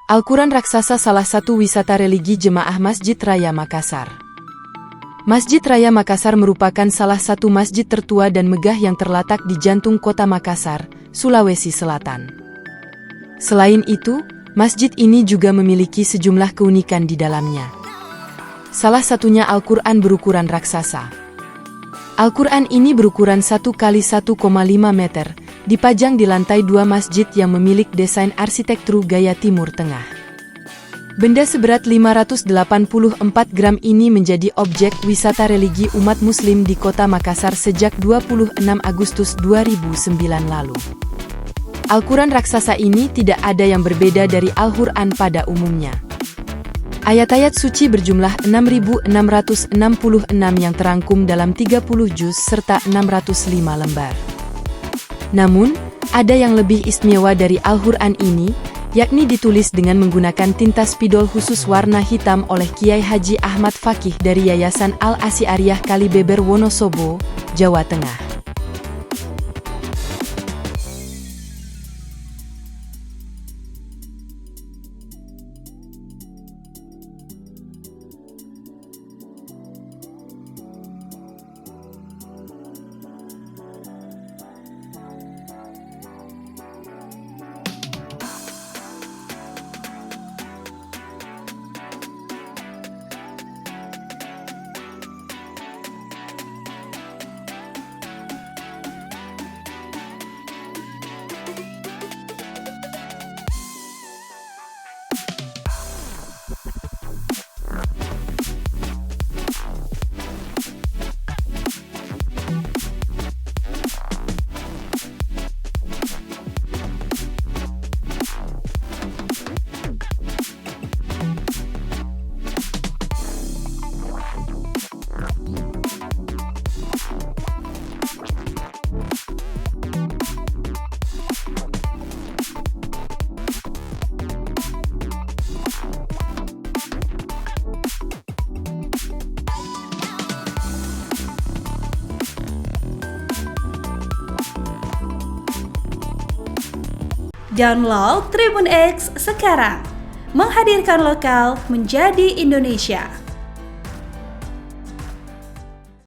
Al-Quran Raksasa salah satu wisata religi jemaah Masjid Raya Makassar. Masjid Raya Makassar merupakan salah satu masjid tertua dan megah yang terletak di jantung kota Makassar, Sulawesi Selatan. Selain itu, masjid ini juga memiliki sejumlah keunikan di dalamnya. Salah satunya Al-Quran berukuran raksasa. Al-Quran ini berukuran 1 x 1,5 meter, dipajang di lantai 2 masjid yang memiliki desain arsitektur gaya Timur Tengah. Benda seberat 584 gram ini menjadi objek wisata religi umat muslim di kota Makassar sejak 26 Agustus 2009 lalu. Al-Quran raksasa ini tidak ada yang berbeda dari Al-Quran pada umumnya. Ayat-ayat suci berjumlah 6.666 yang terangkum dalam 30 juz serta 605 lembar. Namun, ada yang lebih istimewa dari Al-Quran ini, yakni ditulis dengan menggunakan tinta spidol khusus warna hitam oleh Kiai Haji Ahmad Fakih dari Yayasan Al-Asy'ariyah Kalibeber Wonosobo, Jawa Tengah. Download Tribun X sekarang, menghadirkan lokal menjadi Indonesia.